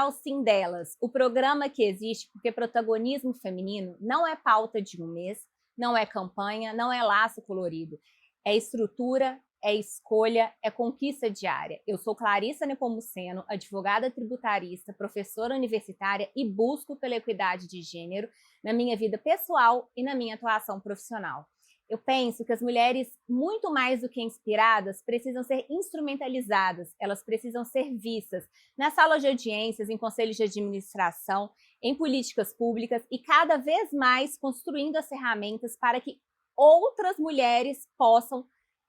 ao Sim Delas, o programa que existe porque protagonismo feminino não é pauta de um mês, não é campanha, não é laço colorido. É estrutura, é escolha, é conquista diária. Eu sou Clarissa Nepomuceno, advogada tributarista, professora universitária e busco pela equidade de gênero na minha vida pessoal e na minha atuação profissional. Eu penso que as mulheres, muito mais do que inspiradas, precisam ser instrumentalizadas, elas precisam ser vistas nas salas de audiências, em conselhos de administração, em políticas públicas e cada vez mais construindo as ferramentas para que outras mulheres possam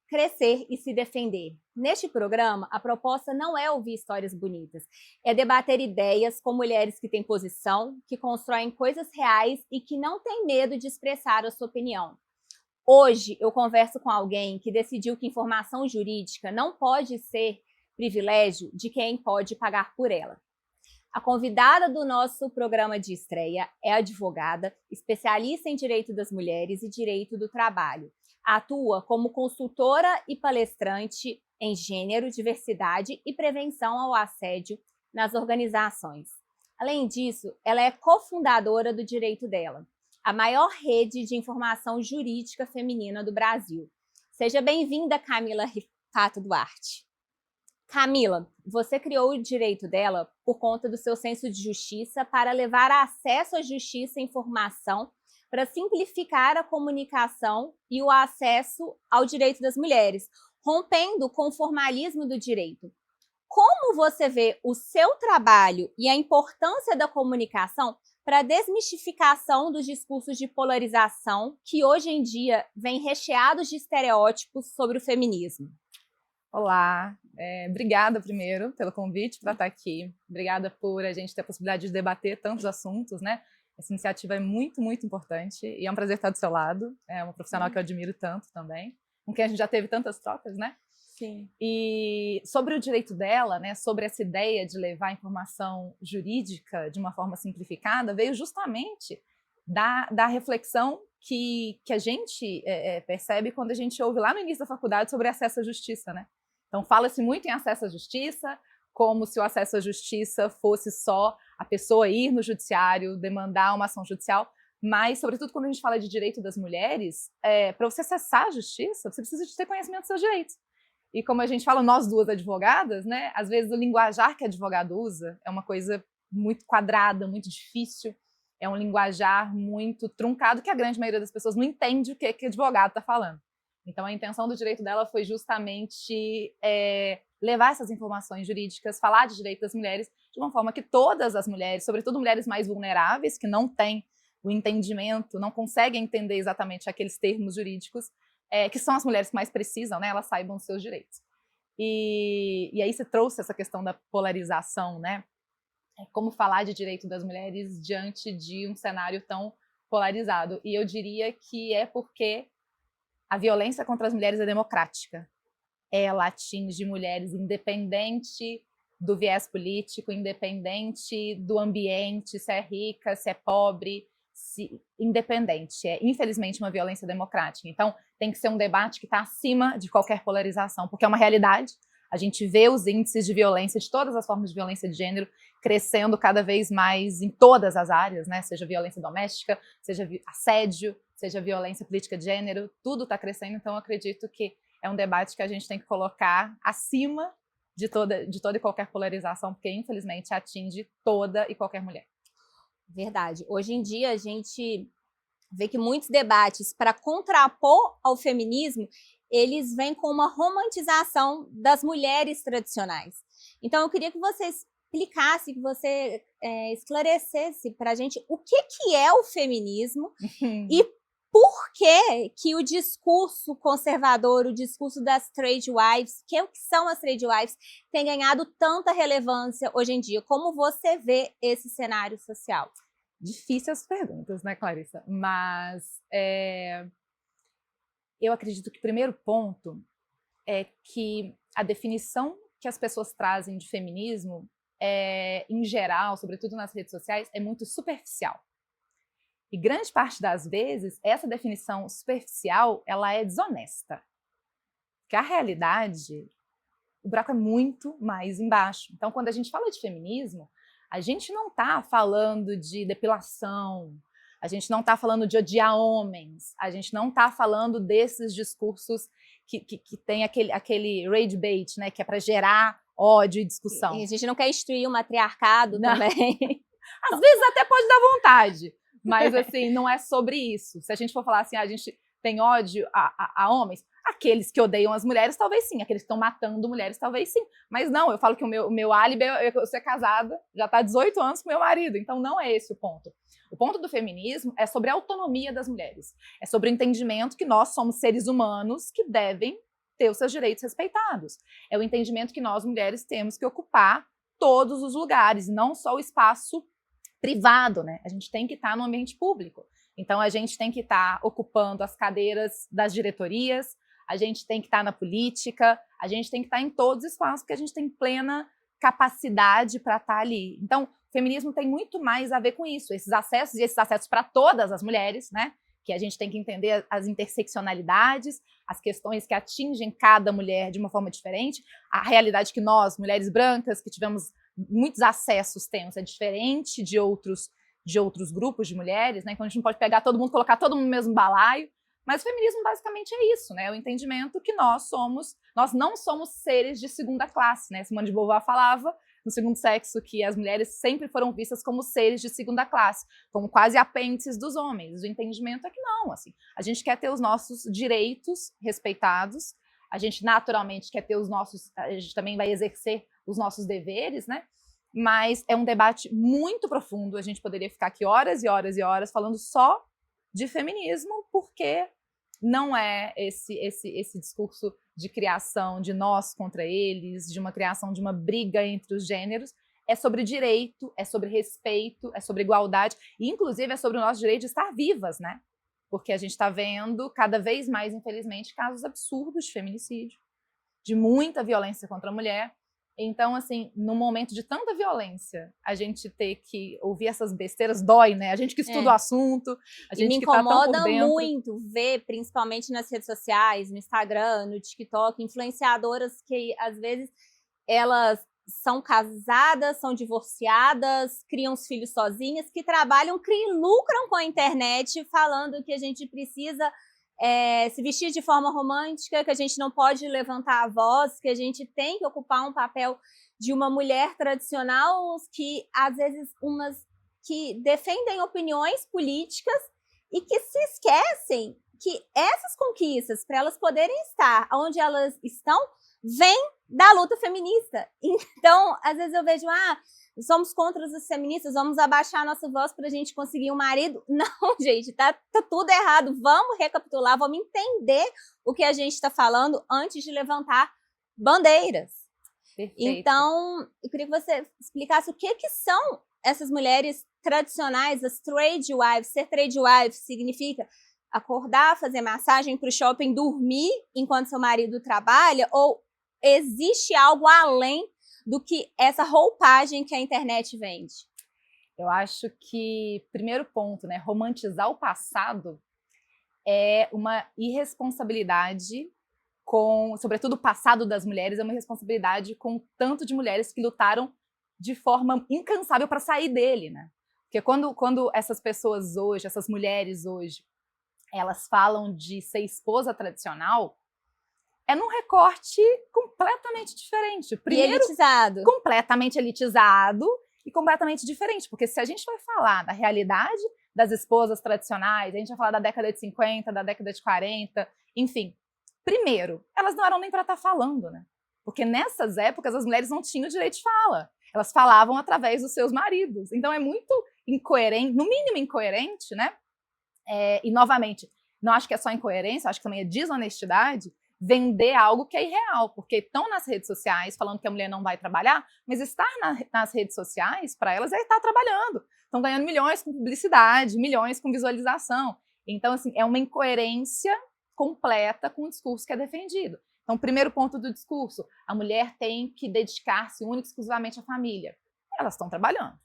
crescer e se defender. Neste programa, a proposta não é ouvir histórias bonitas, é debater ideias com mulheres que têm posição, que constroem coisas reais e que não têm medo de expressar a sua opinião. Hoje, eu converso com alguém que decidiu que informação jurídica não pode ser privilégio de quem pode pagar por ela. A convidada do nosso programa de estreia é advogada, especialista em direito das mulheres e direito do trabalho. Atua como consultora e palestrante em gênero, diversidade e prevenção ao assédio nas organizações. Além disso, ela é cofundadora do Direito Dela, a maior rede de informação jurídica feminina do Brasil. Seja bem-vinda, Camila Rifato Duarte. Camila, você criou o Direito Dela por conta do seu senso de justiça para levar acesso à justiça e informação, para simplificar a comunicação e o acesso ao direito das mulheres, rompendo com o formalismo do direito. Como você vê o seu trabalho e a importância da comunicação para a desmistificação dos discursos de polarização que hoje em dia vêm recheados de estereótipos sobre o feminismo? Olá, obrigada primeiro pelo convite para estar aqui. Obrigada por a gente ter a possibilidade de debater tantos assuntos, né? Essa iniciativa é muito, muito importante e é um prazer estar do seu lado. É uma profissional que eu admiro tanto também, com quem a gente já teve tantas trocas, né? Sim. E sobre o direito dela, né, sobre essa ideia de levar informação jurídica de uma forma simplificada, veio justamente da reflexão que a gente percebe quando a gente ouve lá no início da faculdade sobre acesso à justiça, né? Então fala-se muito em acesso à justiça, como se o acesso à justiça fosse só a pessoa ir no judiciário, demandar uma ação judicial, mas, sobretudo, quando a gente fala de direito das mulheres, para você acessar a justiça, você precisa de ter conhecimento dos seus direitos. E como a gente fala, nós duas advogadas, né, às vezes o linguajar que a advogado usa é uma coisa muito quadrada, muito difícil, é um linguajar muito truncado que a grande maioria das pessoas não entende o que advogado está falando. Então, a intenção do Direito Dela foi justamente levar essas informações jurídicas, falar de direito das mulheres de uma forma que todas as mulheres, sobretudo mulheres mais vulneráveis, que não têm o entendimento, não conseguem entender exatamente aqueles termos jurídicos, que são as mulheres que mais precisam, né? Elas saibam os seus direitos. E aí você trouxe essa questão da polarização, né? Como falar de direito das mulheres diante de um cenário tão polarizado. E eu diria que é porque a violência contra as mulheres é democrática. Ela atinge mulheres independente do viés político, independente do ambiente, se é rica, se é pobre, independente. É, infelizmente, uma violência democrática. Então, tem que ser um debate que está acima de qualquer polarização, porque é uma realidade. A gente vê os índices de violência, de todas as formas de violência de gênero, crescendo cada vez mais em todas as áreas, né? Seja violência doméstica, seja assédio, seja violência política de gênero, tudo está crescendo. Então, eu acredito que é um debate que a gente tem que colocar acima de toda e qualquer polarização, porque, infelizmente, atinge toda e qualquer mulher. Verdade. Hoje em dia, a gente vê que muitos debates, para contrapor ao feminismo, eles vêm com uma romantização das mulheres tradicionais. Então, eu queria que você explicasse, que você esclarecesse para a gente o que é o feminismo e por que o discurso conservador, o discurso das trade wives, que são as trade wives, tem ganhado tanta relevância hoje em dia. Como você vê esse cenário social? Difíceis as perguntas, né, Clarissa? Mas eu acredito que o primeiro ponto é que a definição que as pessoas trazem de feminismo, em geral, sobretudo nas redes sociais, é muito superficial. E grande parte das vezes, essa definição superficial, ela é desonesta. Porque a realidade, o buraco é muito mais embaixo. Então, quando a gente fala de feminismo, A gente não está falando de depilação, a gente não está falando de odiar homens, a gente não está falando desses discursos que tem aquele rage bait, né, que é para gerar ódio e discussão. E a gente não quer instituir o matriarcado também. Às vezes até pode dar vontade, mas assim, não é sobre isso. Se a gente for falar assim, a gente tem ódio a homens, aqueles que odeiam as mulheres, talvez sim. Aqueles que estão matando mulheres, talvez sim. Mas não, eu falo que o meu álibi é eu ser casada, já está há 18 anos com meu marido. Então não é esse o ponto. O ponto do feminismo é sobre a autonomia das mulheres. É sobre o entendimento que nós somos seres humanos que devem ter os seus direitos respeitados. É o entendimento que nós, mulheres, temos que ocupar todos os lugares, não só o espaço privado, né? A gente tem que estar no ambiente público. Então, a gente tem que estar ocupando as cadeiras das diretorias, a gente tem que estar na política, a gente tem que estar em todos os espaços, porque a gente tem plena capacidade para estar ali. Então, o feminismo tem muito mais a ver com isso, esses acessos para todas as mulheres, né? Que a gente tem que entender as interseccionalidades, as questões que atingem cada mulher de uma forma diferente, a realidade que nós, mulheres brancas, que tivemos muitos acessos, temos, é diferente de outros grupos de mulheres, né? Então a gente não pode pegar todo mundo, colocar todo mundo no mesmo balaio, mas o feminismo basicamente é isso, né? O entendimento que nós não somos seres de segunda classe, né? Simone de Beauvoir falava no Segundo Sexo que as mulheres sempre foram vistas como seres de segunda classe, como quase apêndices dos homens. O entendimento é que não, assim, a gente quer ter os nossos direitos respeitados, a gente naturalmente quer ter a gente também vai exercer os nossos deveres, né? Mas é um debate muito profundo, a gente poderia ficar aqui horas e horas e horas falando só de feminismo, porque não é esse discurso de criação de nós contra eles, de uma criação de uma briga entre os gêneros, é sobre direito, é sobre respeito, é sobre igualdade, e inclusive é sobre o nosso direito de estar vivas, né? Porque a gente está vendo cada vez mais, infelizmente, casos absurdos de feminicídio, de muita violência contra a mulher. Então, assim, num momento de tanta violência, a gente ter que ouvir essas besteiras dói, né? A gente que estuda o assunto, a gente que tá tão por dentro. Me incomoda muito ver, principalmente nas redes sociais, no Instagram, no TikTok, influenciadoras que, às vezes, elas são casadas, são divorciadas, criam os filhos sozinhas, que trabalham, lucram com a internet, falando que a gente precisa se vestir de forma romântica, que a gente não pode levantar a voz, que a gente tem que ocupar um papel de uma mulher tradicional, que às vezes que defendem opiniões políticas e que se esquecem que essas conquistas, para elas poderem estar onde elas estão, vêm da luta feminista. Então, às vezes eu vejo, somos contra os feministas, vamos abaixar a nossa voz para a gente conseguir um marido. Não, gente, tá tudo errado. Vamos recapitular, vamos entender o que a gente está falando antes de levantar bandeiras. Perfeito. Então, eu queria que você explicasse o que são essas mulheres tradicionais, as trade wives. Ser trade wife significa acordar, fazer massagem para o shopping, dormir enquanto seu marido trabalha, ou existe algo além do que essa roupagem que a internet vende? Eu acho que, primeiro ponto, né, romantizar o passado é uma irresponsabilidade sobretudo o passado das mulheres, é uma irresponsabilidade com o tanto de mulheres que lutaram de forma incansável para sair dele, né? Porque quando essas pessoas hoje, essas mulheres hoje, elas falam de ser esposa tradicional, é num recorte completamente diferente. Primeiro, e elitizado. Completamente elitizado e completamente diferente. Porque se a gente vai falar da realidade das esposas tradicionais, a gente vai falar da década de 50, da década de 40, enfim. Primeiro, elas não eram nem para estar falando, né? Porque nessas épocas as mulheres não tinham direito de fala. Elas falavam através dos seus maridos. Então é muito incoerente, no mínimo incoerente, né? E, novamente, não acho que é só incoerência, acho que também é desonestidade vender algo que é irreal, porque estão nas redes sociais falando que a mulher não vai trabalhar, mas estar nas redes sociais, para elas, é estar trabalhando. Estão ganhando milhões com publicidade, milhões com visualização. Então, assim, é uma incoerência completa com o discurso que é defendido. Então, primeiro ponto do discurso, a mulher tem que dedicar-se única e exclusivamente à família. Elas estão trabalhando.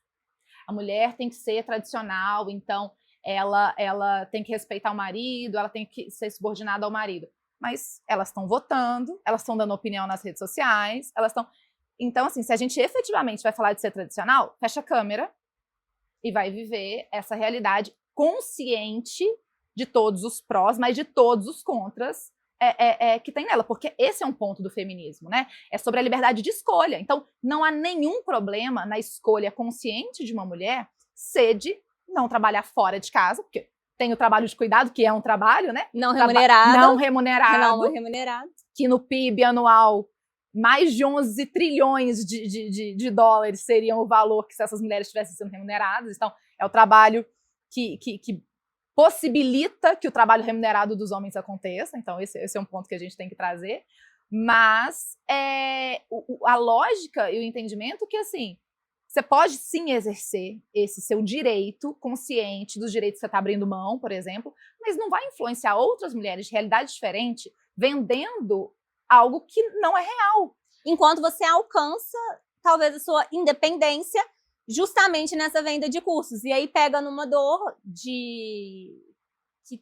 A mulher tem que ser tradicional, então ela tem que respeitar o marido, ela tem que ser subordinada ao marido. Mas elas estão votando, elas estão dando opinião nas redes sociais, elas estão... Então, assim, se a gente efetivamente vai falar de ser tradicional, fecha a câmera e vai viver essa realidade consciente de todos os prós, mas de todos os contras que tem nela, porque esse é um ponto do feminismo, né? É sobre a liberdade de escolha. Então, não há nenhum problema na escolha consciente de uma mulher ser de não trabalhar fora de casa, porque tem o trabalho de cuidado, que é um trabalho, né? Não remunerado. Não remunerado. Não remunerado. Que no PIB anual, mais de 11 trilhões de dólares seriam o valor que se essas mulheres estivessem sendo remuneradas. Então, é o trabalho que possibilita que o trabalho remunerado dos homens aconteça. Então, esse é um ponto que a gente tem que trazer. Mas a lógica e o entendimento que, assim, você pode sim exercer esse seu direito consciente dos direitos que você está abrindo mão, por exemplo, mas não vai influenciar outras mulheres de realidade diferente vendendo algo que não é real. Enquanto você alcança, talvez, a sua independência justamente nessa venda de cursos. E aí pega numa dor que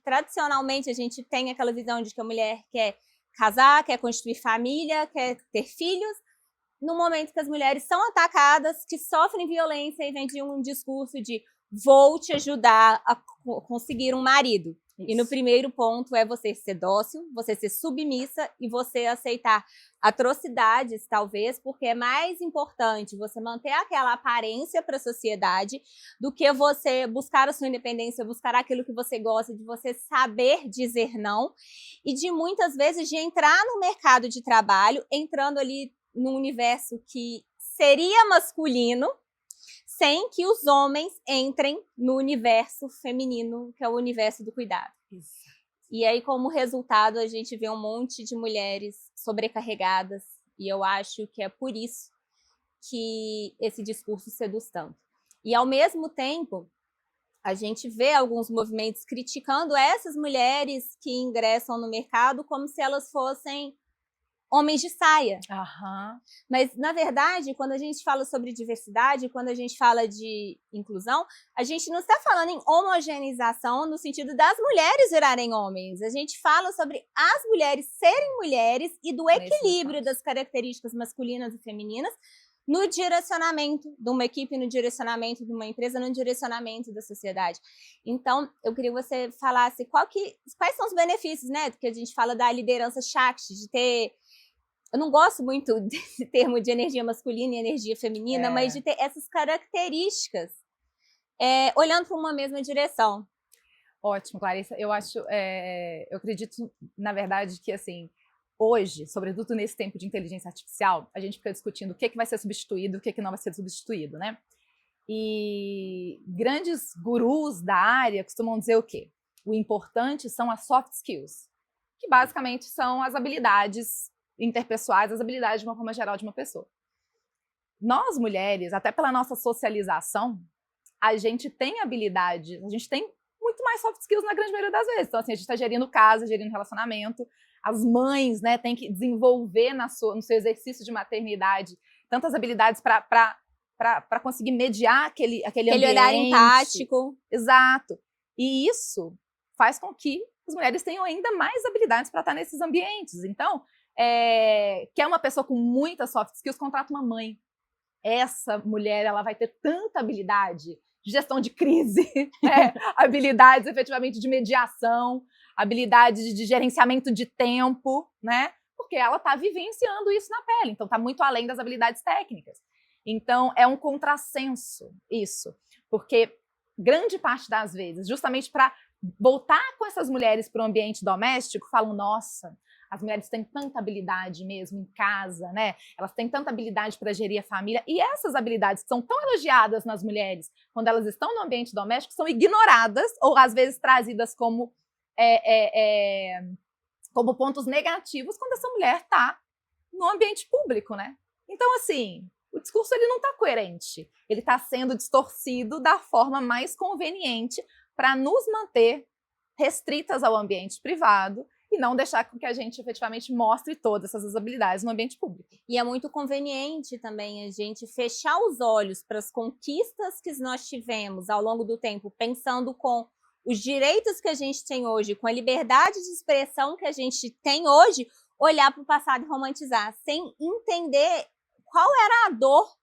tradicionalmente a gente tem aquela visão de que a mulher quer casar, quer constituir família, quer ter filhos, no momento que as mulheres são atacadas, que sofrem violência e vem de um discurso de vou te ajudar a conseguir um marido. Isso. E no primeiro ponto é você ser dócil, você ser submissa e você aceitar atrocidades, talvez, porque é mais importante você manter aquela aparência para a sociedade do que você buscar a sua independência, buscar aquilo que você gosta, de você saber dizer não e de muitas vezes de entrar no mercado de trabalho, entrando ali num universo que seria masculino, sem que os homens entrem no universo feminino, que é o universo do cuidado. Isso. E aí, como resultado, a gente vê um monte de mulheres sobrecarregadas, e eu acho que é por isso que esse discurso seduz tanto. E, ao mesmo tempo, a gente vê alguns movimentos criticando essas mulheres que ingressam no mercado como se elas fossem homens de saia. Uhum. Mas, na verdade, quando a gente fala sobre diversidade, quando a gente fala de inclusão, a gente não está falando em homogeneização no sentido das mulheres virarem homens. A gente fala sobre as mulheres serem mulheres e do equilíbrio das características masculinas e femininas no direcionamento de uma equipe, no direcionamento de uma empresa, no direcionamento da sociedade. Então, eu queria que você falasse quais são os benefícios, né? Porque a gente fala da liderança Shakti, de ter... Eu não gosto muito desse termo de energia masculina e energia feminina, mas de ter essas características olhando para uma mesma direção. Ótimo, Clarissa. Eu acredito, na verdade, que assim, hoje, sobretudo nesse tempo de inteligência artificial, a gente fica discutindo o que vai ser substituído, o que não vai ser substituído, né? E grandes gurus da área costumam dizer o quê? O importante são as soft skills, que basicamente são as habilidades interpessoais, as habilidades de uma forma geral de uma pessoa. Nós, mulheres, até pela nossa socialização, a gente tem habilidades, a gente tem muito mais soft skills na grande maioria das vezes. Então, assim, a gente está gerindo casa, gerindo relacionamento. As mães, né, têm que desenvolver no seu exercício de maternidade tantas habilidades para conseguir mediar aquele ambiente. Olhar empático. Exato. E isso faz com que as mulheres tenham ainda mais habilidades para estar nesses ambientes. Então, quer uma pessoa com muitas soft skills, contrata uma mãe. Essa mulher, ela vai ter tanta habilidade de gestão de crise, habilidades efetivamente de mediação, habilidades de gerenciamento de tempo, né? Porque ela está vivenciando isso na pele, então está muito além das habilidades técnicas. Então, é um contrassenso isso, porque grande parte das vezes, justamente para voltar com essas mulheres para o ambiente doméstico, falam, nossa, as mulheres têm tanta habilidade mesmo em casa, né? Elas têm tanta habilidade para gerir a família. E essas habilidades que são tão elogiadas nas mulheres quando elas estão no ambiente doméstico são ignoradas ou, às vezes, trazidas como pontos negativos quando essa mulher está no ambiente público, né? Então, assim, o discurso ele não está coerente. Ele está sendo distorcido da forma mais conveniente para nos manter restritas ao ambiente privado e não deixar com que a gente efetivamente mostre todas essas habilidades no ambiente público. E é muito conveniente também a gente fechar os olhos para as conquistas que nós tivemos ao longo do tempo, pensando com os direitos que a gente tem hoje, com a liberdade de expressão que a gente tem hoje, olhar para o passado e romantizar, sem entender qual era a dor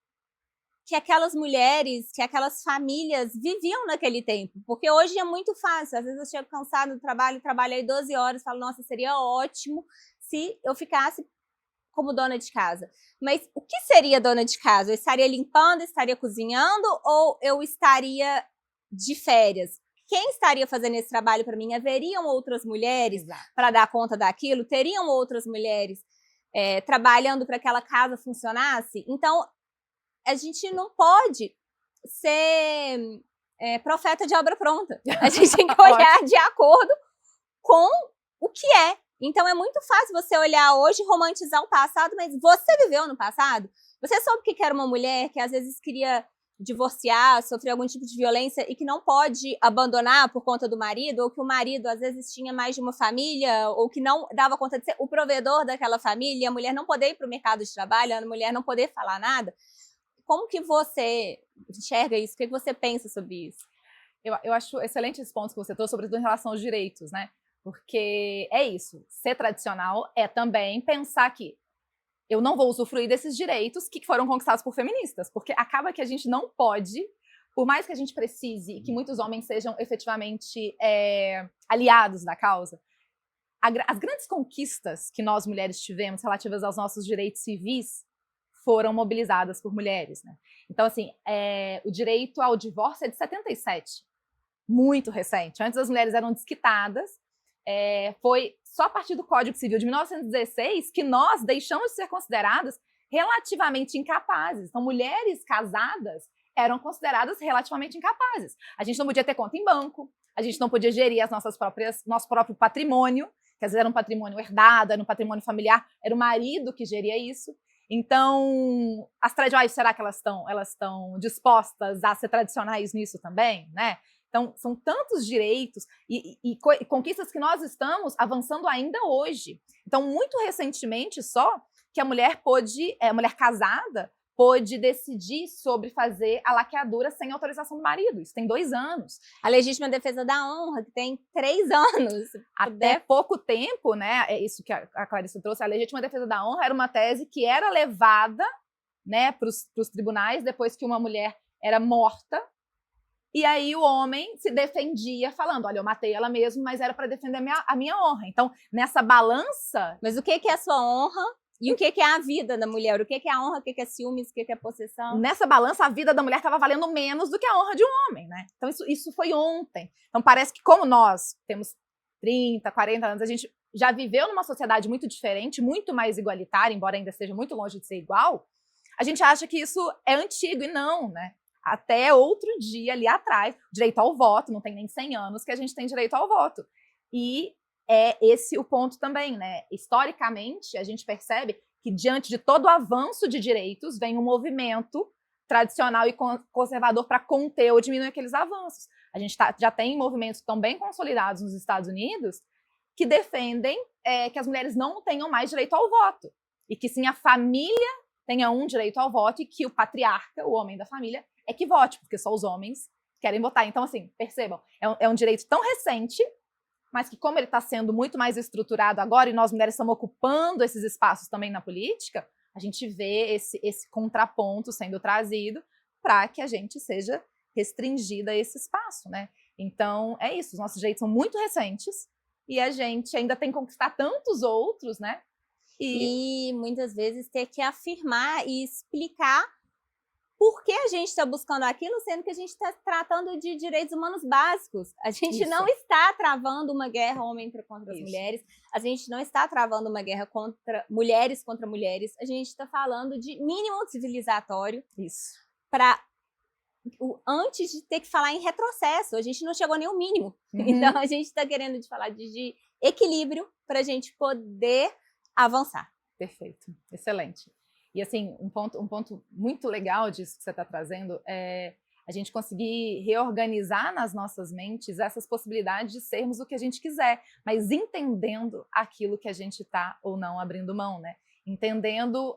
que aquelas mulheres, que aquelas famílias viviam naquele tempo. Porque hoje é muito fácil. Às vezes eu chego cansado do trabalho, trabalhei 12 horas, falo, nossa, seria ótimo se eu ficasse como dona de casa. Mas o que seria dona de casa? Eu estaria limpando, estaria cozinhando ou eu estaria de férias? Quem estaria fazendo esse trabalho para mim? Haveriam outras mulheres para dar conta daquilo? Teriam outras mulheres trabalhando para que aquela casa funcionasse? Então, a gente não pode ser profeta de obra pronta. A gente tem que olhar de acordo com o que é. Então, é muito fácil você olhar hoje e romantizar o passado, mas você viveu no passado? Você soube o que era uma mulher que às vezes queria divorciar, sofrer algum tipo de violência e que não pode abandonar por conta do marido, ou que o marido às vezes tinha mais de uma família, ou que não dava conta de ser o provedor daquela família, a mulher não poder ir para o mercado de trabalho, a mulher não poder falar nada. Como que você enxerga isso? O que você pensa sobre isso? Eu acho excelente esse ponto que você trouxe, sobretudo em relação aos direitos, né? Porque é isso, ser tradicional é também pensar que eu não vou usufruir desses direitos que foram conquistados por feministas, porque acaba que a gente não pode, por mais que a gente precise que muitos homens sejam efetivamente aliados da causa, as grandes conquistas que nós mulheres tivemos relativas aos nossos direitos civis foram mobilizadas por mulheres, né? Então, assim, o direito ao divórcio é de 77, muito recente. Antes as mulheres eram desquitadas, foi só a partir do Código Civil de 1916 que nós deixamos de ser consideradas relativamente incapazes. Então, mulheres casadas eram consideradas relativamente incapazes. A gente não podia ter conta em banco, a gente não podia gerir nosso próprio patrimônio, que às vezes era um patrimônio herdado, era um patrimônio familiar, era o marido que geria isso. Então, as tradicionais, será que elas estão dispostas a ser tradicionais nisso também, né? Então, são tantos direitos e conquistas que nós estamos avançando ainda hoje. Então, muito recentemente só, que a mulher casada, pôde decidir sobre fazer a laqueadura sem autorização do marido. Isso tem 2 anos. A legítima defesa da honra, que tem 3 anos. Até pouco tempo, né? É isso que a Clarice trouxe. A legítima defesa da honra era uma tese que era levada, né, para os tribunais depois que uma mulher era morta. E aí o homem se defendia falando, olha, eu matei ela mesmo, mas era para defender a minha honra. Então, nessa balança... Mas o que é a sua honra e o que é a vida da mulher? O que é a honra, o que é ciúmes, o que é possessão? Nessa balança, a vida da mulher estava valendo menos do que a honra de um homem, né? Então, isso foi ontem. Então, parece que como nós temos 30, 40 anos, a gente já viveu numa sociedade muito diferente, muito mais igualitária, embora ainda esteja muito longe de ser igual, a gente acha que isso é antigo, e não, né? Até outro dia ali atrás, direito ao voto, não tem nem 100 anos que a gente tem direito ao voto. E é esse o ponto também, né? Historicamente, a gente percebe que diante de todo o avanço de direitos, vem um movimento tradicional e conservador para conter ou diminuir aqueles avanços. A gente já tem movimentos que estão bem consolidados nos Estados Unidos que defendem que as mulheres não tenham mais direito ao voto e que sim a família tenha um direito ao voto e que o patriarca, o homem da família, é que vote, porque só os homens querem votar. Então, assim, percebam, é um direito tão recente, mas que como ele está sendo muito mais estruturado agora e nós mulheres estamos ocupando esses espaços também na política, a gente vê esse contraponto sendo trazido para que a gente seja restringida a esse espaço, né? Então, é isso, os nossos direitos são muito recentes e a gente ainda tem que conquistar tantos outros, né? E muitas vezes ter que afirmar e explicar por que a gente está buscando aquilo, sendo que a gente está tratando de direitos humanos básicos. A gente não está travando uma guerra homem contra as mulheres, a gente não está travando uma guerra contra mulheres, a gente está falando de mínimo civilizatório. Isso. Antes de ter que falar em retrocesso, a gente não chegou nem ao mínimo. Então, a gente está querendo falar de equilíbrio para a gente poder avançar. Perfeito, excelente. E assim, um ponto muito legal disso que você está trazendo é a gente conseguir reorganizar nas nossas mentes essas possibilidades de sermos o que a gente quiser, mas entendendo aquilo que a gente está ou não abrindo mão, né? entendendo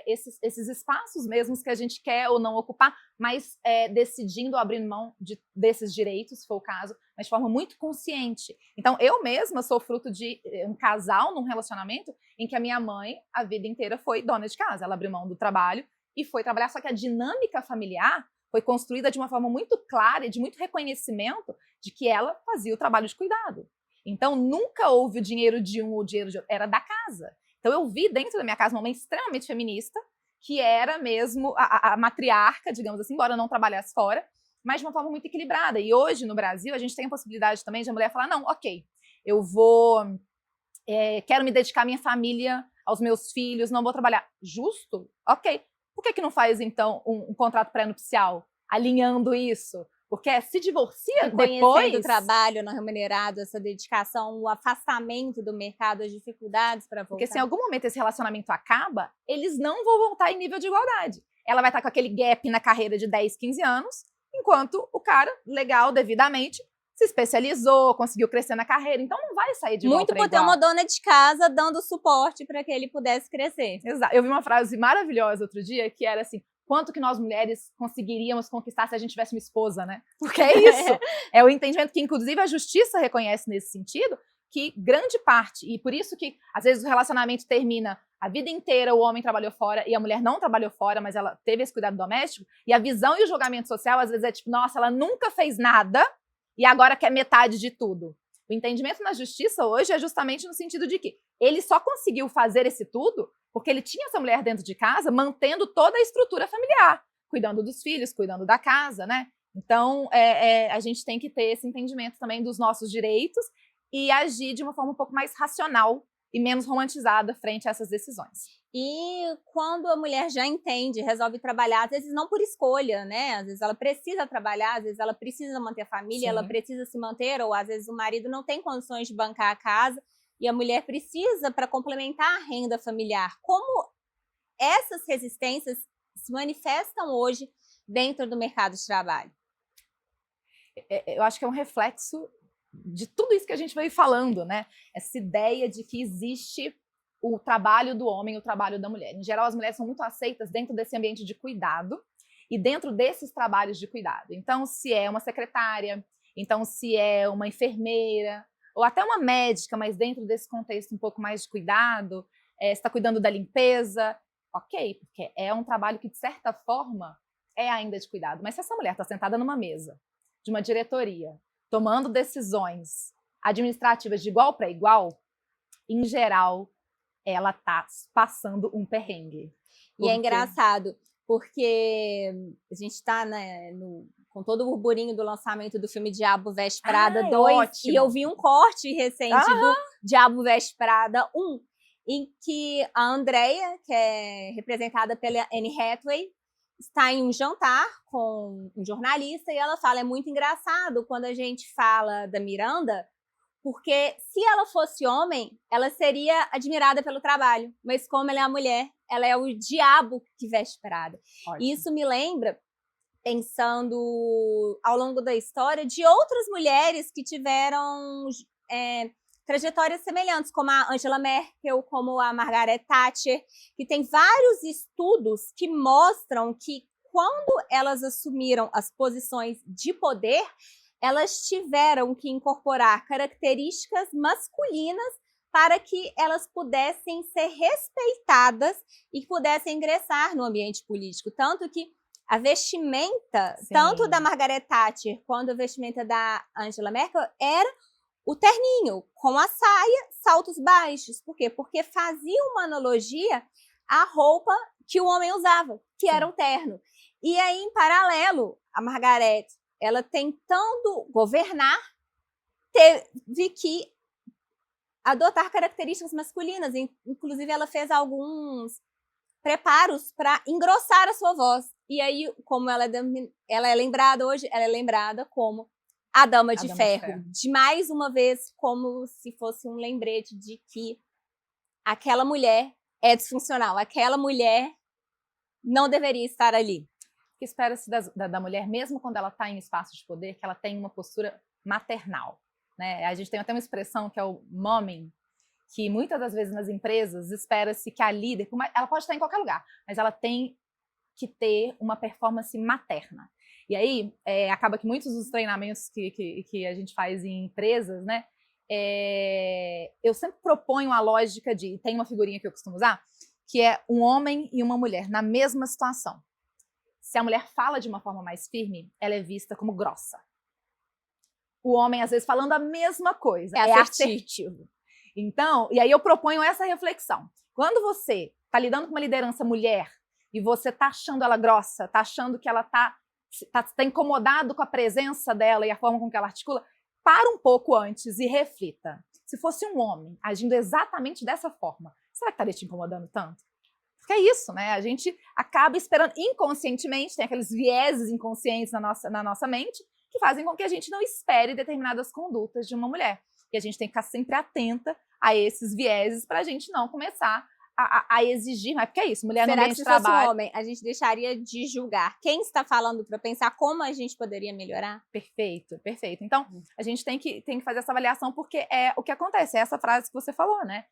esses espaços mesmos que a gente quer ou não ocupar, mas decidindo abrir mão desses direitos, se for o caso, mas de forma muito consciente. Então, eu mesma sou fruto de um casal num relacionamento em que a minha mãe, a vida inteira, foi dona de casa. Ela abriu mão do trabalho e foi trabalhar, só que a dinâmica familiar foi construída de uma forma muito clara e de muito reconhecimento de que ela fazia o trabalho de cuidado. Então, nunca houve o dinheiro de um ou o dinheiro de outro, era da casa. Então, eu vi dentro da minha casa uma mãe extremamente feminista, que era mesmo a matriarca, digamos assim, embora não trabalhasse fora, mas de uma forma muito equilibrada. E hoje, no Brasil, a gente tem a possibilidade também de a mulher falar, não, ok, eu quero me dedicar à minha família, aos meus filhos, não vou trabalhar. Justo? Ok. Por que não faz, então, um contrato pré-nupcial, alinhando isso? Porque se divorcia depois... o trabalho não remunerado, essa dedicação, o afastamento do mercado, as dificuldades para voltar. Porque se em algum momento esse relacionamento acaba, eles não vão voltar em nível de igualdade. Ela vai estar com aquele gap na carreira de 10, 15 anos, enquanto o cara, legal, devidamente, se especializou, conseguiu crescer na carreira. Então não vai sair de igual para igual. Muito por ter uma dona de casa dando suporte para que ele pudesse crescer. Exato. Eu vi uma frase maravilhosa outro dia, que era assim, quanto que nós mulheres conseguiríamos conquistar se a gente tivesse uma esposa, né? Porque é isso. É o entendimento que, inclusive, a justiça reconhece nesse sentido, que grande parte, e por isso que, às vezes, o relacionamento termina a vida inteira, o homem trabalhou fora e a mulher não trabalhou fora, mas ela teve esse cuidado doméstico, e a visão e o julgamento social, às vezes, é tipo, nossa, ela nunca fez nada e agora quer metade de tudo. O entendimento na justiça hoje é justamente no sentido de que ele só conseguiu fazer esse tudo porque ele tinha essa mulher dentro de casa, mantendo toda a estrutura familiar, cuidando dos filhos, cuidando da casa, né? Então, a gente tem que ter esse entendimento também dos nossos direitos e agir de uma forma um pouco mais racional e menos romantizada frente a essas decisões. E quando a mulher já entende, resolve trabalhar, às vezes não por escolha, né? Às vezes ela precisa trabalhar, às vezes ela precisa manter a família, sim, ela precisa se manter, ou às vezes o marido não tem condições de bancar a casa e a mulher precisa para complementar a renda familiar. Como essas resistências se manifestam hoje dentro do mercado de trabalho? Eu acho que é um reflexo de tudo isso que a gente veio falando, né? Essa ideia de que existe o trabalho do homem e o trabalho da mulher. Em geral, as mulheres são muito aceitas dentro desse ambiente de cuidado e dentro desses trabalhos de cuidado. Então, se é uma secretária, então se é uma enfermeira, ou até uma médica, mas dentro desse contexto um pouco mais de cuidado, você está cuidando da limpeza, ok, porque é um trabalho que, de certa forma, é ainda de cuidado. Mas se essa mulher está sentada numa mesa de uma diretoria, tomando decisões administrativas de igual para igual, em geral, ela está passando um perrengue. E é engraçado, porque a gente está, né, com todo o burburinho do lançamento do filme Diabo Veste Prada 2, ótimo. E eu vi um corte recente do Diabo Veste Prada 1, em que a Andrea, que é representada pela Anne Hathaway, está em um jantar com um jornalista e ela fala, é muito engraçado quando a gente fala da Miranda, porque se ela fosse homem, ela seria admirada pelo trabalho, mas como ela é a mulher, ela é o diabo que veste Prada. E isso me lembra, pensando ao longo da história, de outras mulheres que tiveram trajetórias semelhantes, como a Angela Merkel, como a Margaret Thatcher, que tem vários estudos que mostram que quando elas assumiram as posições de poder, elas tiveram que incorporar características masculinas para que elas pudessem ser respeitadas e pudessem ingressar no ambiente político. Tanto que a vestimenta, sim, tanto da Margaret Thatcher quanto a vestimenta da Angela Merkel, era o terninho, com a saia, saltos baixos. Por quê? Porque fazia uma analogia à roupa que o homem usava, que era o terno. E aí, em paralelo, a Margaret, ela tentando governar, teve que adotar características masculinas. Inclusive, ela fez alguns preparos para engrossar a sua voz. E aí, como ela é lembrada hoje, ela é lembrada como a Dama de Ferro. De mais uma vez, como se fosse um lembrete de que aquela mulher é disfuncional, aquela mulher não deveria estar ali. O que espera-se da mulher, mesmo quando ela está em espaço de poder, que ela tenha uma postura maternal, né? A gente tem até uma expressão que é o momming, que muitas das vezes nas empresas espera-se que a líder, ela pode estar em qualquer lugar, mas ela tem que ter uma performance materna. E aí, acaba que muitos dos treinamentos que a gente faz em empresas, né, eu sempre proponho a lógica de, tem uma figurinha que eu costumo usar, que é um homem e uma mulher na mesma situação. Se a mulher fala de uma forma mais firme, ela é vista como grossa. O homem, às vezes, falando a mesma coisa, é assertivo. Então, e aí eu proponho essa reflexão. Quando você está lidando com uma liderança mulher e você está achando ela grossa, está achando que ela está incomodado com a presença dela e a forma com que ela articula, para um pouco antes e reflita. Se fosse um homem agindo exatamente dessa forma, será que estaria te incomodando tanto? Porque é isso, né? A gente acaba esperando inconscientemente, tem aqueles vieses inconscientes na nossa mente, que fazem com que a gente não espere determinadas condutas de uma mulher. E a gente tem que ficar sempre atenta a esses vieses para a gente não começar a exigir, mas porque é isso, mulher no ambiente de trabalho. Será que se fosse um homem, a gente deixaria de julgar quem está falando para pensar como a gente poderia melhorar? Perfeito, perfeito. Então, a gente tem que fazer essa avaliação porque é o que acontece, é essa frase que você falou, né?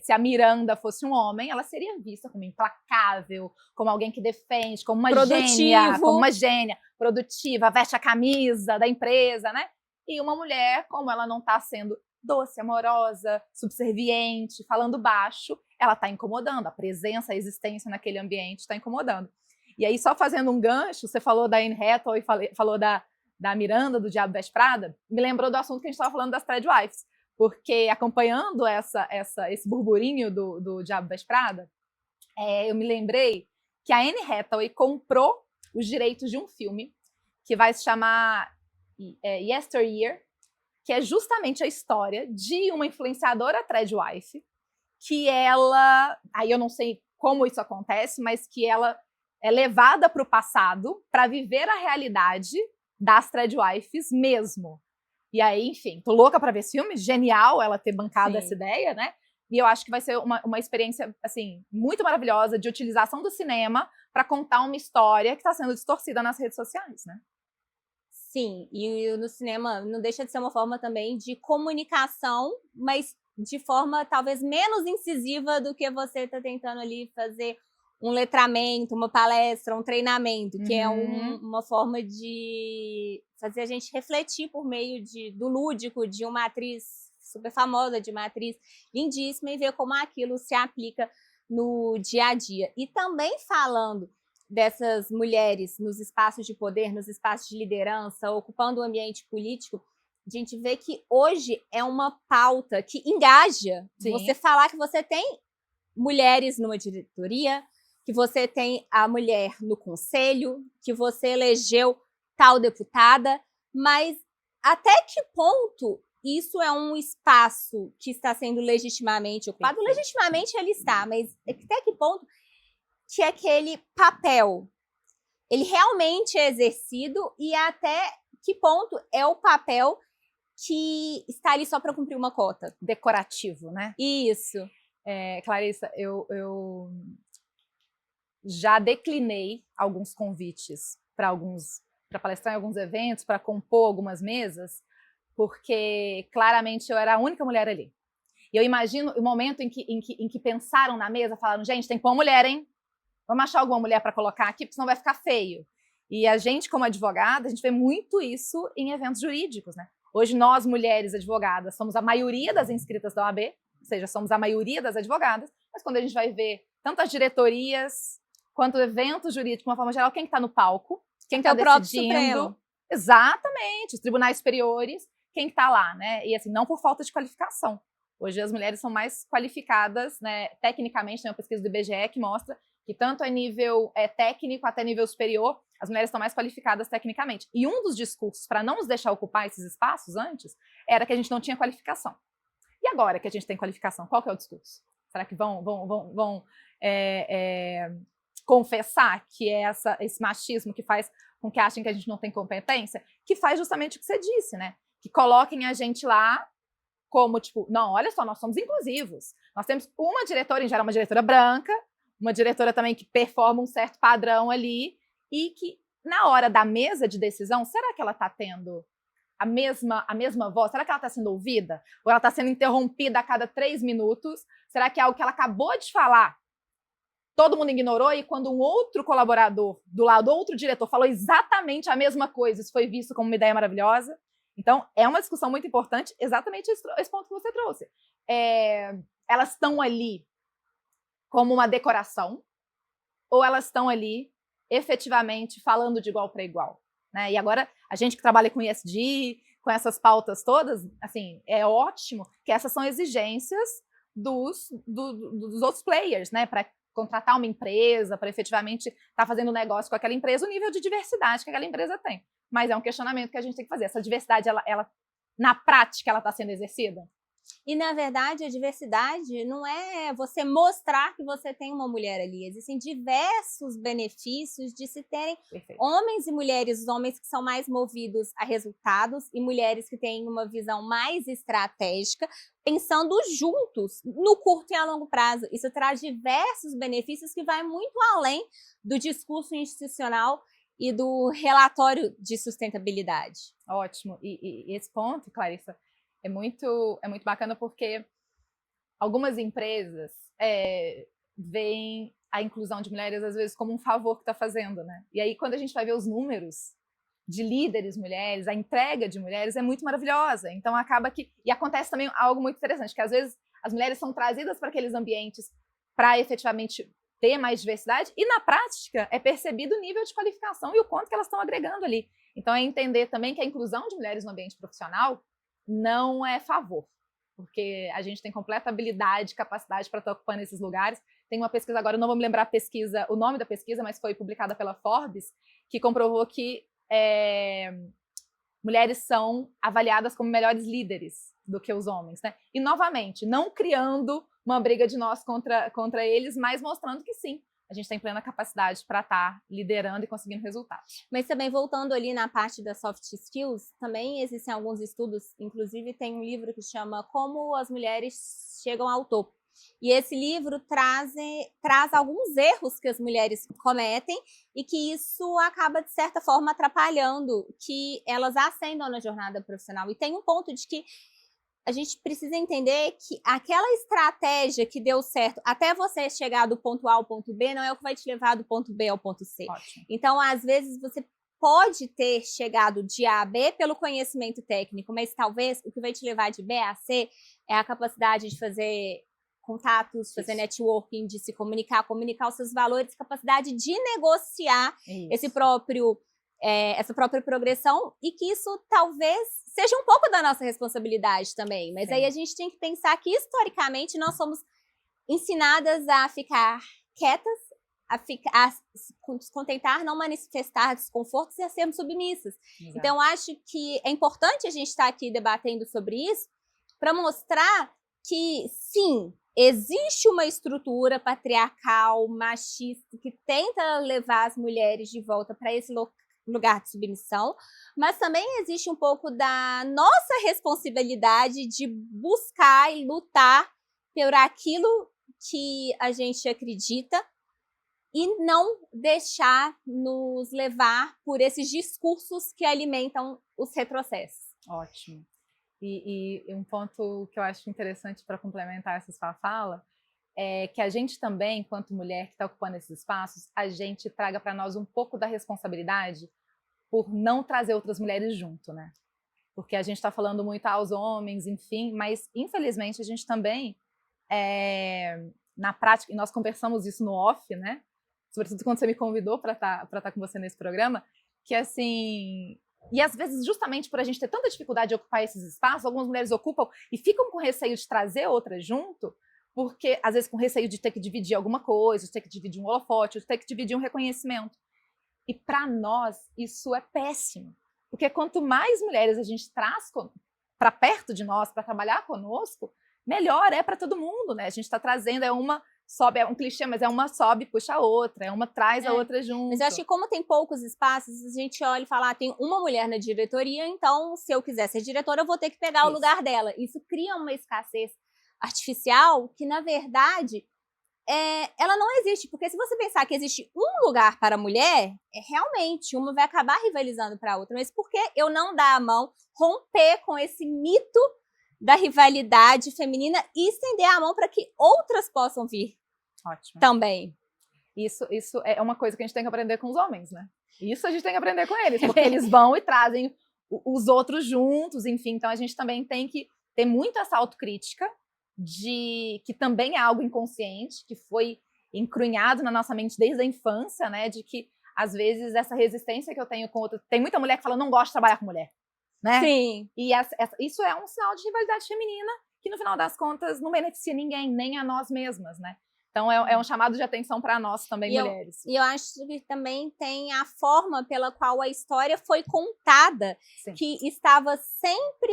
Se a Miranda fosse um homem, ela seria vista como implacável, como alguém que defende, como uma gênia, produtiva, veste a camisa da empresa, né? E uma mulher, como ela não está sendo doce, amorosa, subserviente, falando baixo, ela está incomodando. A presença, a existência naquele ambiente está incomodando. E aí, só fazendo um gancho, você falou da Anne Hathaway, falou da Miranda, do Diabo Veste Prada, me lembrou do assunto que a gente estava falando das Threadwives, porque acompanhando esse burburinho do Diabo Veste Prada, eu me lembrei que a Anne Hathaway comprou os direitos de um filme que vai se chamar Yesteryear, que é justamente a história de uma influenciadora Threadwife, que ela, aí eu não sei como isso acontece, mas que ela é levada para o passado para viver a realidade das Threadwifes mesmo. E aí, enfim, tô louca para ver esse filme, genial ela ter bancado essa ideia, né? E eu acho que vai ser uma experiência, assim, muito maravilhosa de utilização do cinema para contar uma história que está sendo distorcida nas redes sociais, né? Sim, e no cinema não deixa de ser uma forma também de comunicação, mas de forma talvez menos incisiva do que você está tentando ali fazer um letramento, uma palestra, um treinamento, que é uma forma de fazer a gente refletir por meio do lúdico de uma atriz super famosa, de uma atriz lindíssima, e ver como aquilo se aplica no dia a dia. E também falando dessas mulheres nos espaços de poder, nos espaços de liderança, ocupando o ambiente político, a gente vê que hoje é uma pauta que engaja. Sim. Você falar que você tem mulheres numa diretoria, que você tem a mulher no conselho, que você elegeu tal deputada, mas até que ponto isso é um espaço que está sendo legitimamente ocupado? Perfeito. Legitimamente ele está, mas até que ponto que aquele papel, ele realmente é exercido e até que ponto é o papel que está ali só para cumprir uma cota? Decorativo, né? Isso. Clarissa, eu já declinei alguns convites para palestrar em alguns eventos, para compor algumas mesas, porque claramente eu era a única mulher ali. E eu imagino o momento em que pensaram na mesa, falaram, gente, tem que pôr uma mulher, hein? Vamos achar alguma mulher para colocar aqui, porque senão vai ficar feio. E a gente, como advogada, a gente vê muito isso em eventos jurídicos, né? Hoje, nós, mulheres advogadas, somos a maioria das inscritas da OAB, ou seja, somos a maioria das advogadas, mas quando a gente vai ver tanto as diretorias quanto eventos jurídicos, de uma forma geral, quem está no palco, quem está decidindo. Exatamente, os tribunais superiores, quem está lá, né? E assim, não por falta de qualificação. Hoje as mulheres são mais qualificadas, né? Tecnicamente, tem uma pesquisa do IBGE que mostra que tanto a nível técnico até nível superior, as mulheres estão mais qualificadas tecnicamente. E um dos discursos para não nos deixar ocupar esses espaços antes era que a gente não tinha qualificação. E agora que a gente tem qualificação, qual que é o discurso? Será que vão confessar que é esse machismo que faz com que achem que a gente não tem competência? Que faz justamente o que você disse, né? Que coloquem a gente lá como, tipo, não, olha só, nós somos inclusivos. Nós temos uma diretora, em geral, uma diretora branca, uma diretora também que performa um certo padrão ali, e que, na hora da mesa de decisão, será que ela está tendo a mesma voz? Será que ela está sendo ouvida? Ou ela está sendo interrompida a cada 3 minutos? Será que é algo que ela acabou de falar, todo mundo ignorou, e quando um outro colaborador do lado, outro diretor, falou exatamente a mesma coisa, isso foi visto como uma ideia maravilhosa? Então, é uma discussão muito importante, exatamente esse ponto que você trouxe. Elas estão ali como uma decoração, ou elas estão ali efetivamente falando de igual para igual? Né? E agora, a gente que trabalha com ESG, com essas pautas todas, assim, é ótimo que essas são exigências dos outros players, né? Para contratar uma empresa, para efetivamente estar fazendo negócio com aquela empresa, o nível de diversidade que aquela empresa tem. Mas é um questionamento que a gente tem que fazer. Essa diversidade, ela na prática, ela está sendo exercida? E, na verdade, a diversidade não é você mostrar que você tem uma mulher ali. Existem diversos benefícios de se terem homens e mulheres, os homens que são mais movidos a resultados e mulheres que têm uma visão mais estratégica, pensando juntos, no curto e a longo prazo. Isso traz diversos benefícios que vai muito além do discurso institucional e do relatório de sustentabilidade. Ótimo. E esse ponto, Clarissa, é muito bacana, porque algumas empresas veem a inclusão de mulheres, às vezes, como um favor que está fazendo, né? E aí, quando a gente vai ver os números de líderes mulheres, a entrega de mulheres é muito maravilhosa. Então, acaba que... E acontece também algo muito interessante, que às vezes as mulheres são trazidas para aqueles ambientes para efetivamente ter mais diversidade, e na prática é percebido o nível de qualificação e o quanto que elas estão agregando ali. Então, é entender também que a inclusão de mulheres no ambiente profissional não é favor, porque a gente tem completa habilidade, capacidade para estar ocupando esses lugares. Tem uma pesquisa agora, eu não vou me lembrar o nome da pesquisa, mas foi publicada pela Forbes, que comprovou que mulheres são avaliadas como melhores líderes do que os homens, né? E, novamente, não criando uma briga de nós contra eles, mas mostrando que sim, a gente tem plena capacidade para estar liderando e conseguindo resultados. Mas também, voltando ali na parte das soft skills, também existem alguns estudos, inclusive tem um livro que chama Como as Mulheres Chegam ao Topo. E esse livro traz alguns erros que as mulheres cometem e que isso acaba, de certa forma, atrapalhando que elas ascendam na jornada profissional. E tem um ponto de que a gente precisa entender que aquela estratégia que deu certo até você chegar do ponto A ao ponto B não é o que vai te levar do ponto B ao ponto C. Ótimo. Então, às vezes, você pode ter chegado de A a B pelo conhecimento técnico, mas talvez o que vai te levar de B a C é a capacidade de fazer contatos, fazer networking, de se comunicar os seus valores, capacidade de negociar essa própria progressão, e que isso talvez seja um pouco da nossa responsabilidade também. Mas aí a gente tem que pensar que, historicamente, nós somos ensinadas a ficar quietas, a se contentar, não manifestar desconfortos e a sermos submissas. Exato. Então, acho que é importante a gente estar aqui debatendo sobre isso para mostrar que, sim, existe uma estrutura patriarcal, machista, que tenta levar as mulheres de volta para esse lugar de submissão, mas também existe um pouco da nossa responsabilidade de buscar e lutar por aquilo que a gente acredita e não deixar nos levar por esses discursos que alimentam os retrocessos. Ótimo. E um ponto que eu acho interessante para complementar essa sua fala é que a gente também, enquanto mulher que está ocupando esses espaços, a gente traga para nós um pouco da responsabilidade por não trazer outras mulheres junto, né? Porque a gente está falando muito aos homens, enfim, mas infelizmente a gente também, na prática, e nós conversamos isso no off, né? Sobretudo quando você me convidou para estar com você nesse programa, que assim... E às vezes, justamente por a gente ter tanta dificuldade de ocupar esses espaços, algumas mulheres ocupam e ficam com receio de trazer outras junto, porque às vezes com receio de ter que dividir alguma coisa, de ter que dividir um holofote, de ter que dividir um reconhecimento. E para nós isso é péssimo, porque quanto mais mulheres a gente traz para perto de nós, para trabalhar conosco, melhor é para todo mundo, né? A gente está trazendo, é um clichê, mas é uma sobe, puxa a outra, é uma traz a outra junto. Mas eu acho que como tem poucos espaços, a gente olha e fala, tem uma mulher na diretoria, então se eu quiser ser diretora, eu vou ter que pegar o lugar dela. Isso cria uma escassez artificial que, na verdade, ela não existe, porque se você pensar que existe um lugar para a mulher, realmente uma vai acabar rivalizando para a outra, mas por que eu não dar a mão, romper com esse mito da rivalidade feminina e estender a mão para que outras possam vir também? Isso é uma coisa que a gente tem que aprender com os homens, né? Isso a gente tem que aprender com eles, porque eles vão e trazem os outros juntos, enfim. Então a gente também tem que ter muito essa autocrítica, que também é algo inconsciente, que foi encrunhado na nossa mente desde a infância, né? De que, às vezes, essa resistência que eu tenho com outra... Tem muita mulher que fala, não gosto de trabalhar com mulher, né? Sim. E isso é um sinal de rivalidade feminina que, no final das contas, não beneficia ninguém, nem a nós mesmas, né? Então, é um chamado de atenção para nós também, mulheres. E eu acho que também tem a forma pela qual a história foi contada, sim, que estava sempre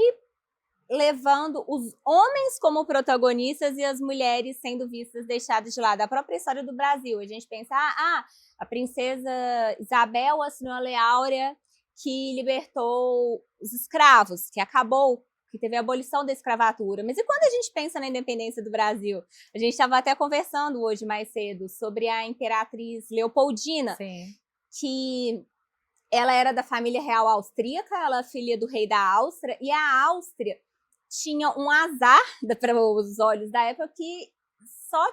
levando os homens como protagonistas e as mulheres sendo vistas, deixadas de lado. A própria história do Brasil, a gente pensa, a princesa Isabel assinou a Lei Áurea que libertou os escravos, que acabou, que teve a abolição da escravatura. Mas e quando a gente pensa na independência do Brasil? A gente estava até conversando hoje mais cedo sobre a imperatriz Leopoldina, sim, que ela era da família real austríaca, ela é filha do rei da Áustria, e a Áustria tinha um azar para os olhos da época que só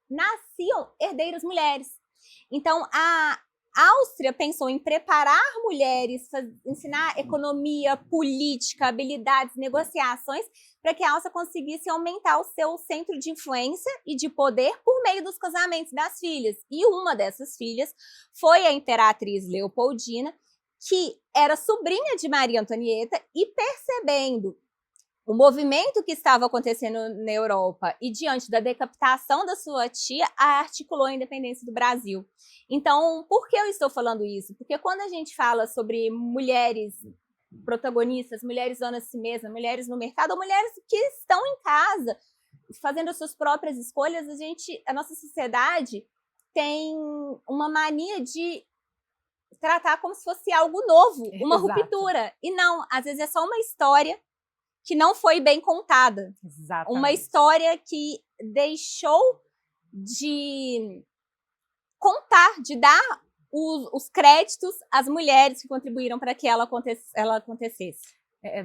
nasciam herdeiras mulheres. Então, a Áustria pensou em preparar mulheres, ensinar economia, política, habilidades, negociações, para que a Áustria conseguisse aumentar o seu centro de influência e de poder por meio dos casamentos das filhas. E uma dessas filhas foi a imperatriz Leopoldina, que era sobrinha de Maria Antonieta, e percebendo o movimento que estava acontecendo na Europa e diante da decapitação da sua tia, articulou a independência do Brasil. Então, por que eu estou falando isso? Porque quando a gente fala sobre mulheres protagonistas, mulheres donas de si mesmas, mulheres no mercado, ou mulheres que estão em casa fazendo as suas próprias escolhas, a nossa sociedade tem uma mania de tratar como se fosse algo novo, uma ruptura. E não, às vezes é só uma história que não foi bem contada. Exatamente. Uma história que deixou de contar, de dar os créditos às mulheres que contribuíram para que ela acontecesse.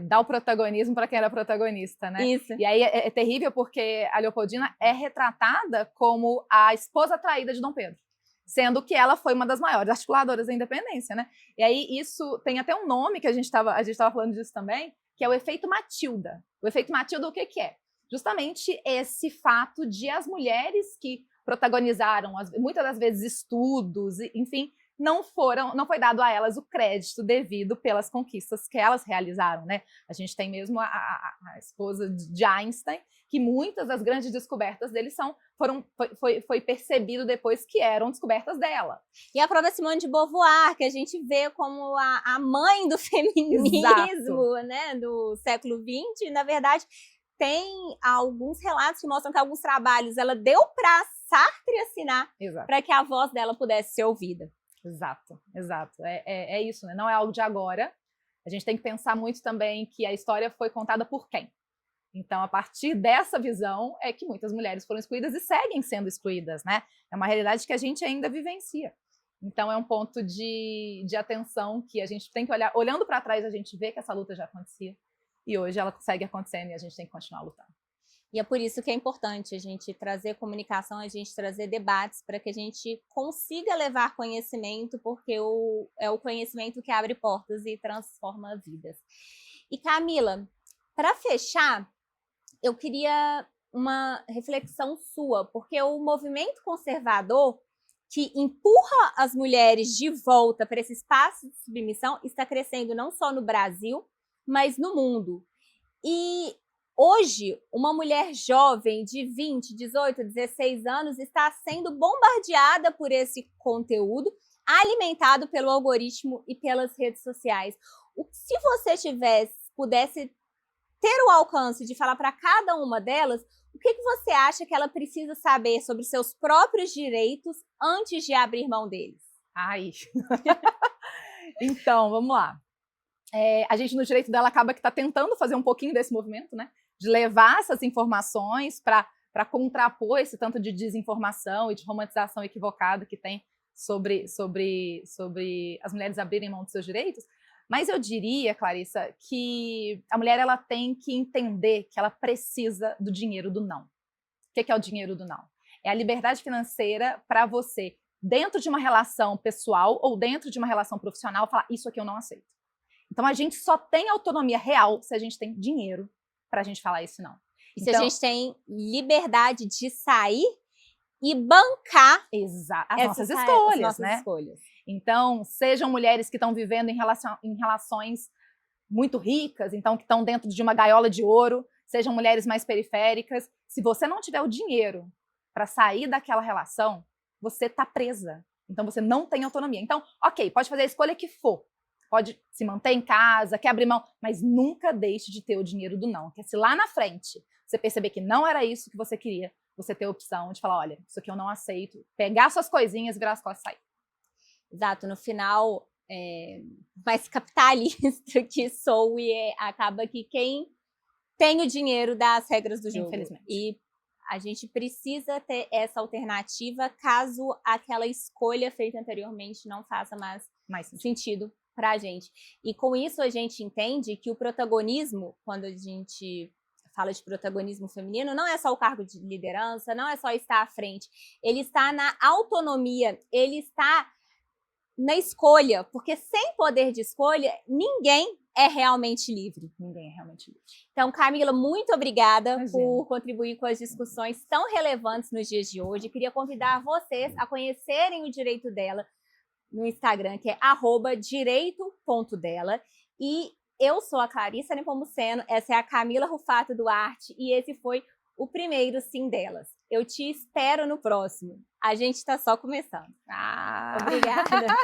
Dar o protagonismo para quem era protagonista, né? Isso. E aí é terrível porque a Leopoldina é retratada como a esposa traída de Dom Pedro, sendo que ela foi uma das maiores articuladoras da independência, né? E aí isso tem até um nome que a gente estava falando disso também, que é o efeito Matilda. O efeito Matilda, o que é? Justamente esse fato de as mulheres que protagonizaram, muitas das vezes, estudos, enfim, não foi dado a elas o crédito devido pelas conquistas que elas realizaram, né? A gente tem mesmo a esposa de Einstein, que muitas das grandes descobertas dele foi percebido depois que eram descobertas dela. E a própria Simone de Beauvoir, que a gente vê como a mãe do feminismo, exato, né, do século XX, na verdade, tem alguns relatos que mostram que alguns trabalhos ela deu para Sartre assinar para que a voz dela pudesse ser ouvida. Exato. É isso, né? Não é algo de agora. A gente tem que pensar muito também que a história foi contada por quem? Então, a partir dessa visão é que muitas mulheres foram excluídas e seguem sendo excluídas, né? É uma realidade que a gente ainda vivencia. Então, é um ponto de atenção que a gente tem que olhar. Olhando para trás, a gente vê que essa luta já acontecia e hoje ela segue acontecendo e a gente tem que continuar lutando. E é por isso que é importante a gente trazer comunicação, a gente trazer debates para que a gente consiga levar conhecimento, porque é o conhecimento que abre portas e transforma vidas. E Camila, para fechar, eu queria uma reflexão sua, porque o movimento conservador que empurra as mulheres de volta para esse espaço de submissão está crescendo não só no Brasil, mas no mundo. E hoje, uma mulher jovem de 20, 18, 16 anos está sendo bombardeada por esse conteúdo, alimentado pelo algoritmo e pelas redes sociais. Se você pudesse ter o alcance de falar para cada uma delas, o que você acha que ela precisa saber sobre seus próprios direitos antes de abrir mão deles? Então, vamos lá. A gente, no Direito Dela, acaba que está tentando fazer um pouquinho desse movimento, né? De levar essas informações para para contrapor esse tanto de desinformação e de romantização equivocada que tem sobre as mulheres abrirem mão dos seus direitos. Mas eu diria, Clarissa, que a mulher ela tem que entender que ela precisa do dinheiro do não. O que é o dinheiro do não? É a liberdade financeira para você, dentro de uma relação pessoal ou dentro de uma relação profissional, falar isso aqui eu não aceito. Então a gente só tem autonomia real se a gente tem dinheiro para a gente falar isso não. E se a gente tem liberdade de sair e bancar as nossas escolhas, né? Escolhas. Então, sejam mulheres que estão vivendo em relações muito ricas, então que estão dentro de uma gaiola de ouro, sejam mulheres mais periféricas. Se você não tiver o dinheiro para sair daquela relação, você está presa. Então, você não tem autonomia. Então, ok, pode fazer a escolha que for. Pode se manter em casa, quer abrir mão, mas nunca deixe de ter o dinheiro do não. Porque se lá na frente você perceber que não era isso que você queria, você ter a opção de falar, olha, isso aqui eu não aceito, pegar suas coisinhas, virar as costas e sair. Exato, no final, mais capitalista que sou, e acaba que quem tem o dinheiro dá as regras do jogo. Infelizmente. E a gente precisa ter essa alternativa caso aquela escolha feita anteriormente não faça mais sentido para a gente. E com isso a gente entende que o protagonismo, quando a gente fala de protagonismo feminino, não é só o cargo de liderança, não é só estar à frente. Ele está na autonomia, ele está na escolha, porque sem poder de escolha, ninguém é realmente livre. Ninguém é realmente livre. Então, Camila, muito obrigada por contribuir com as discussões tão relevantes nos dias de hoje. Queria convidar vocês a conhecerem o Direito Dela no Instagram, que é @direito.dela. E eu sou a Clarissa Nepomuceno, essa é a Camila Rufato Duarte, e esse foi o primeiro Sim Delas. Eu te espero no próximo. A gente está só começando. Ah. Obrigada.